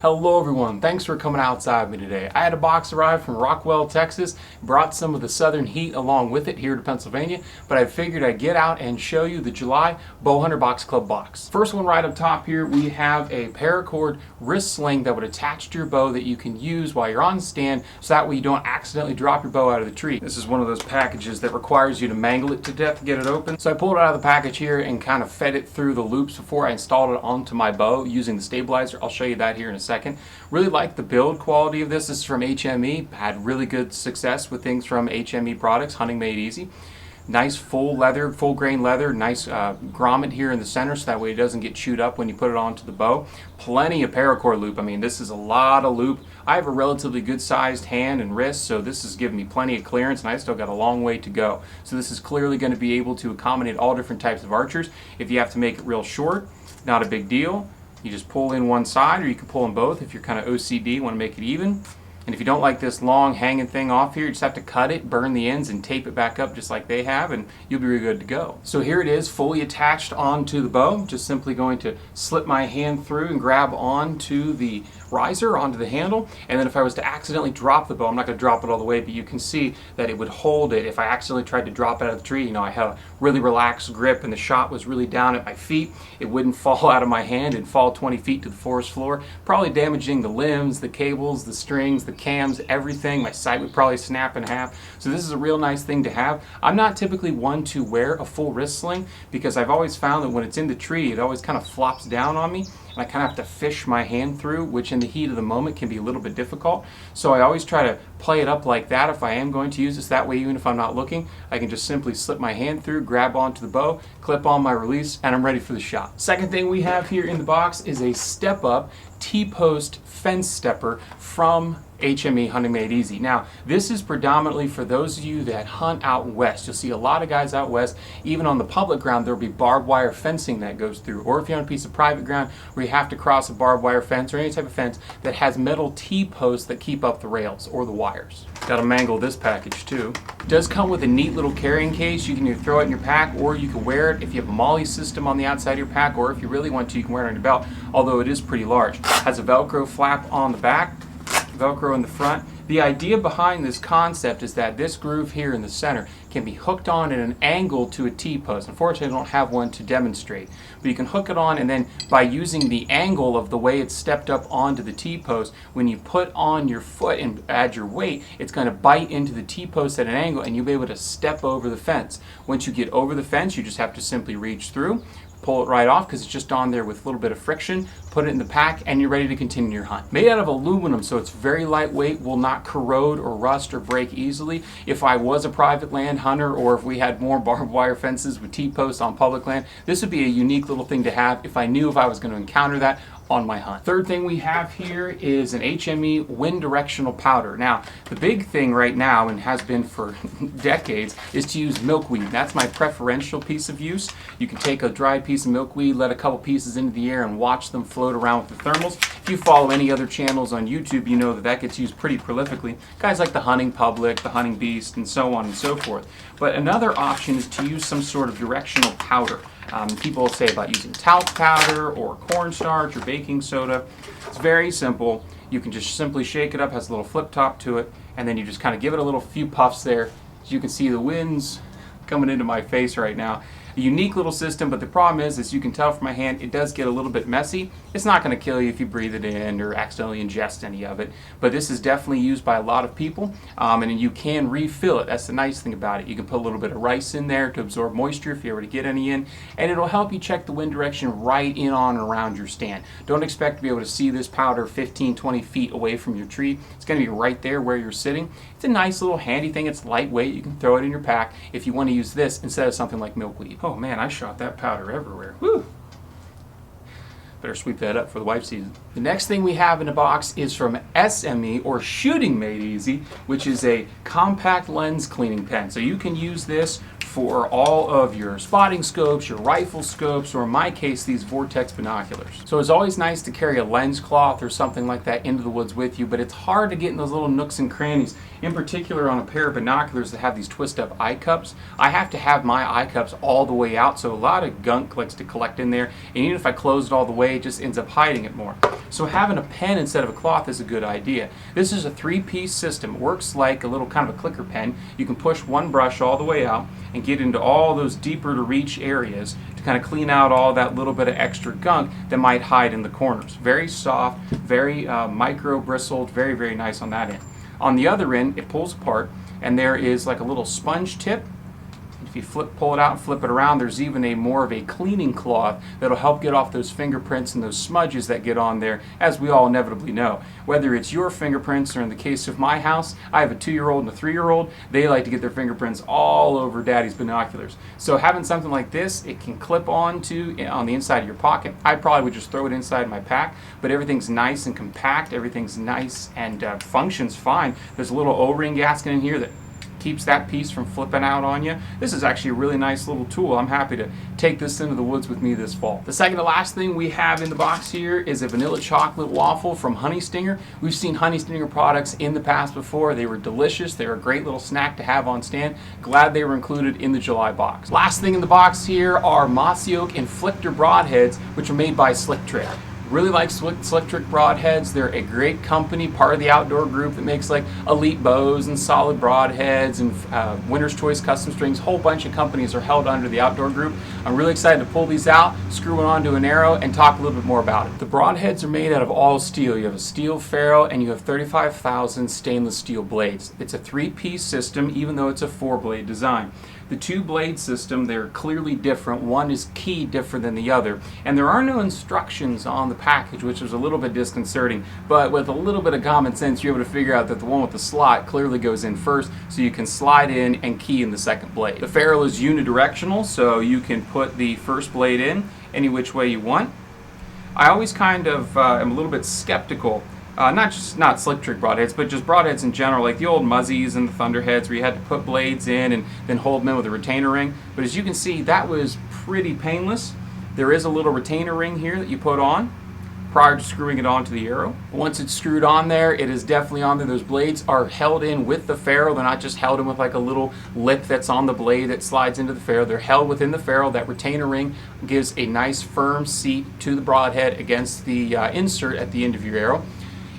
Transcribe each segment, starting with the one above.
Hello everyone, thanks for coming outside with me today. I had a box arrive from Rockwell, Texas, brought some of the southern heat along with it here to Pennsylvania, but I figured I'd get out and show you the July Bowhunter Box Club box. First one right up top here, we have a Paracord wrist sling that would attach to your bow that you can use while you're on stand, so that way you don't accidentally drop your bow out of the tree. This is one of those packages that requires you to mangle it to death to get it open. So I pulled it out of the package here and kind of fed it through the loops before I installed it onto my bow using the stabilizer. I'll show you that here in a second. Really like the build quality of this. This is from HME. Had really good success with things from HME Products, Hunting Made Easy. Nice full leather, full grain leather, nice grommet here in the center so that way it doesn't get chewed up when you put it onto the bow. Plenty of paracord loop. I mean, this is a lot of loop. I have a relatively good sized hand and wrist, so this is giving me plenty of clearance, and I still got a long way to go. So this is clearly going to be able to accommodate all different types of archers. If you have to make it real short, not a big deal. You just pull in one side, or you can pull in both if you're kind of OCD, want to make it even. And if you don't like this long hanging thing off here, you just have to cut it, burn the ends, and tape it back up just like they have, and you'll be really good to go. So here it is, fully attached onto the bow. Just simply going to slip my hand through and grab onto the riser, onto the handle, and then if I was to accidentally drop the bow, I'm not going to drop it all the way, but you can see that it would hold it. If I accidentally tried to drop it out of the tree, you know, I had a really relaxed grip and the shot was really down at my feet, it wouldn't fall out of my hand and fall 20 feet to the forest floor, probably damaging the limbs, the cables, the strings, the cams, everything. My sight would probably snap in half. So this is a real nice thing to have. I'm not typically one to wear a full wrist sling because I've always found that when it's in the tree, it always kind of flops down on me, and I kind of have to fish my hand through, which in the heat of the moment can be a little bit difficult. So I always try to play it up like that if I am going to use this. That way, even if I'm not looking, I can just simply slip my hand through, grab onto the bow, clip on my release, and I'm ready for the shot. Second thing we have here in the box is a step-up T-post fence stepper from HME Hunting Made Easy. Now, this is predominantly for those of you that hunt out west. You'll see a lot of guys out west, even on the public ground, there'll be barbed wire fencing that goes through. Or if you're on a piece of private ground where you have to cross a barbed wire fence or any type of fence that has metal T-posts that keep up the rails or the wires. Gotta mangle this package too. It does come with a neat little carrying case. You can either throw it in your pack or you can wear it if you have a Mossy system on the outside of your pack, or if you really want to, you can wear it on your belt, although it is pretty large. It has a Velcro flap on the back, Velcro in the front. The idea behind this concept is that this groove here in the center can be hooked on at an angle to a T-post. Unfortunately, I don't have one to demonstrate, but you can hook it on, and then by using the angle of the way it's stepped up onto the T-post, when you put on your foot and add your weight, it's going to bite into the T-post at an angle, and you'll be able to step over the fence. Once you get over the fence, you just have to simply reach through, pull it right off because it's just on there with a little bit of friction, put it in the pack, and you're ready to continue your hunt. Made out of aluminum, so it's very lightweight, will not corrode or rust or break easily. If I was a private land hunter, or if we had more barbed wire fences with T-posts on public land, this would be a unique little thing to have if I knew if I was going to encounter that on my hunt. Third thing we have here is an HME wind directional powder. Now, the big thing right now, and has been for decades, is to use milkweed. That's my preferential piece of use. You can take a dry piece of milkweed, let a couple pieces into the air, and watch them float around with the thermals. If you follow any other channels on YouTube, you know that that gets used pretty prolifically. Guys like the Hunting Public, the Hunting Beast, and so on and so forth. But another option is to use some sort of directional powder. People say about using talc powder or cornstarch or baking soda. It's very simple. You can just simply shake it up, has a little flip top to it, and then you just kind of give it a little few puffs there. As you can see, the wind's coming into my face right now. A unique little system, but the problem is, as you can tell from my hand, it does get a little bit messy. It's not going to kill you if you breathe it in or accidentally ingest any of it, but this is definitely used by a lot of people, and you can refill it. That's the nice thing about it. You can put a little bit of rice in there to absorb moisture if you ever to get any in, and it'll help you check the wind direction right in, on, and around your stand. Don't expect to be able to see this powder 15, 20 feet away from your tree. It's going to be right there where you're sitting. It's a nice little handy thing. It's lightweight. You can throw it in your pack if you want to use this instead of something like milkweed. Oh man, I shot that powder everywhere. Woo! Better sweep that up for the wife season. The next thing we have in the box is from SME, or Shooting Made Easy, which is a compact lens cleaning pen. So you can use this for all of your spotting scopes, your rifle scopes, or in my case, these Vortex binoculars. So it's always nice to carry a lens cloth or something like that into the woods with you, but it's hard to get in those little nooks and crannies. In particular, on a pair of binoculars that have these twist-up eye cups, I have to have my eye cups all the way out, so a lot of gunk likes to collect in there, and even if I close it all the way, it just ends up hiding it more. So having a pen instead of a cloth is a good idea. This is a 3-piece system. It works like a little kind of a clicker pen. You can push one brush all the way out and get into all those deeper to reach areas to kind of clean out all that little bit of extra gunk that might hide in the corners. Very soft, very micro bristled, very, very nice on that end. On the other end, it pulls apart, and there is like a little sponge tip. If you pull it out and flip it around, there's even more of a cleaning cloth that'll help get off those fingerprints and those smudges that get on there, as we all inevitably know. Whether it's your fingerprints, or in the case of my house, I have a 2-year-old and a 3-year-old, they like to get their fingerprints all over Daddy's binoculars. So having something like this, it can clip on the inside of your pocket. I probably would just throw it inside my pack, but everything's nice and compact, everything's nice and functions fine. There's a little O-ring gasket in here that keeps that piece from flipping out on you. This is actually a really nice little tool. I'm happy to take this into the woods with me this fall. The second to last thing we have in the box here is a vanilla chocolate waffle from Honey Stinger. We've seen Honey Stinger products in the past before. They were delicious. They were a great little snack to have on stand. Glad they were included in the July box. Last thing in the box here are Mossy Oak Inflictor Broadheads, which are made by Slick Trick. Really like Slick Trick Broadheads. They're a great company, part of the outdoor group that makes like Elite Bows and Solid Broadheads and Winner's Choice Custom Strings. A whole bunch of companies are held under the outdoor group. I'm really excited to pull these out, screw it onto an arrow, and talk a little bit more about it. The Broadheads are made out of all steel. You have a steel ferrule and you have 35,000 stainless steel blades. It's a 3-piece system, even though it's a 4-blade design. The 2-blade system, they're clearly different. One is key different than the other. And there are no instructions on the package, which is a little bit disconcerting. But with a little bit of common sense, you're able to figure out that the one with the slot clearly goes in first, so you can slide in and key in the second blade. The ferrule is unidirectional, so you can put the first blade in any which way you want. I always kind of am a little bit skeptical. Not Slick Trick broadheads, but just broadheads in general, like the old Muzzies and the Thunderheads, where you had to put blades in and then hold them in with a retainer ring. But as you can see, that was pretty painless. There is a little retainer ring here that you put on prior to screwing it onto the arrow. Once it's screwed on there, it is definitely on there. Those blades are held in with the ferrule. They're not just held in with like a little lip that's on the blade that slides into the ferrule. They're held within the ferrule. That retainer ring gives a nice firm seat to the broadhead against the insert at the end of your arrow.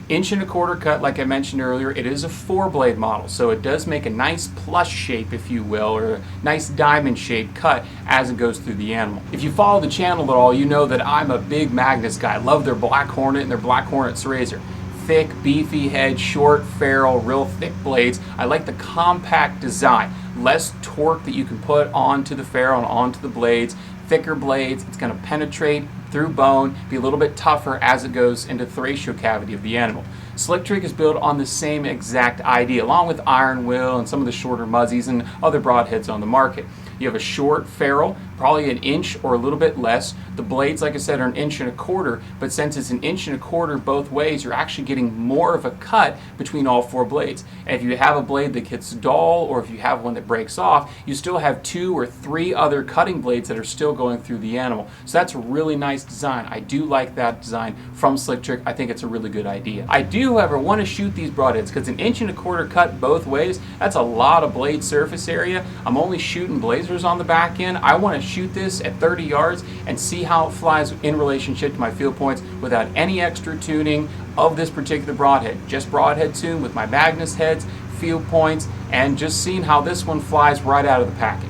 1.25 inch cut, like I mentioned earlier. It is a 4-blade model, so it does make a nice plush shape, if you will, or a nice diamond shaped cut as it goes through the animal. If you follow the channel at all, you know that I'm a big Magnus guy. I love their Black Hornet and their Black Hornet's razor. Thick, beefy head, short ferrule, real thick blades. I like the compact design. Less torque that you can put onto the ferrule and onto the blades. Thicker blades. It's going to penetrate through bone, be a little bit tougher as it goes into the thoracial cavity of the animal. Slick Trick is built on the same exact idea, along with Iron Will and some of the shorter Muzzies and other broadheads on the market. You have a short ferrule, probably 1 inch or a little bit less. The blades, like I said, are 1.25 inches, but since it's 1.25 inches both ways, you're actually getting more of a cut between all 4 blades. And if you have a blade that gets dull, or if you have one that breaks off, you still have 2 or 3 other cutting blades that are still going through the animal. So that's a really nice design. I do like that design from Slick Trick. I think it's a really good idea. I do, however, want to shoot these broadheads because 1.25 inch cut both ways, that's a lot of blade surface area. I'm only shooting blazers on the back end. I want to shoot this at 30 yards and see how it flies in relationship to my field points without any extra tuning of this particular broadhead. Just broadhead tune with my Magnus heads, field points, and just seeing how this one flies right out of the package.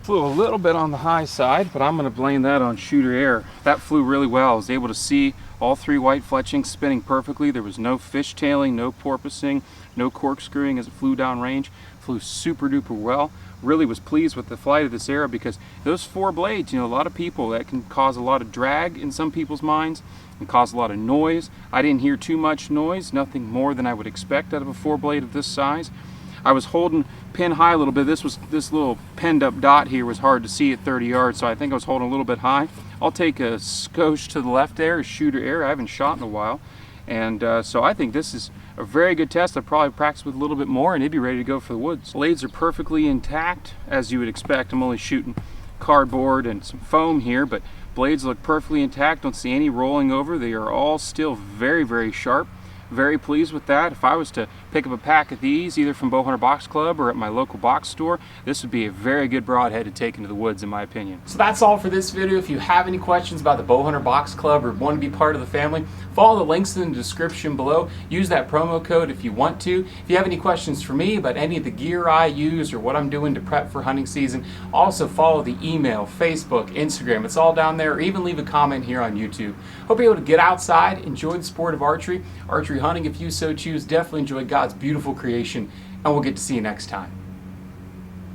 Flew a little bit on the high side, but I'm going to blame that on shooter error. That flew really well. I was able to see all 3 white fletchings spinning perfectly. There was no fishtailing, no porpoising, no corkscrewing as it flew down range. Flew super duper well. Really was pleased with the flight of this arrow because those 4 blades, you know, a lot of people, that can cause a lot of drag in some people's minds and cause a lot of noise. I didn't hear too much noise, nothing more than I would expect out of a 4 blade of this size. I was holding pin high a little bit. This little penned up dot here was hard to see at 30 yards, so I think I was holding a little bit high. I'll take a skosh to the left there, a shooter error. I haven't shot in a while. And so I think this is a very good test. I'd probably practice with a little bit more and it'd be ready to go for the woods. Blades are perfectly intact, as you would expect. I'm only shooting cardboard and some foam here, but blades look perfectly intact. Don't see any rolling over. They are all still very, very sharp. Very pleased with that. If I was to pick up a pack of these, either from Bowhunter Box Club or at my local box store, this would be a very good broadhead to take into the woods, in my opinion. So that's all for this video. If you have any questions about the Bowhunter Box Club or want to be part of the family, follow the links in the description below. Use that promo code if you want to. If you have any questions for me about any of the gear I use or what I'm doing to prep for hunting season, also follow the email, Facebook, Instagram. It's all down there, or even leave a comment here on YouTube. Hope you're able to get outside, enjoy the sport of archery hunting if you so choose. Definitely enjoy God's beautiful creation, and we'll get to see you next time.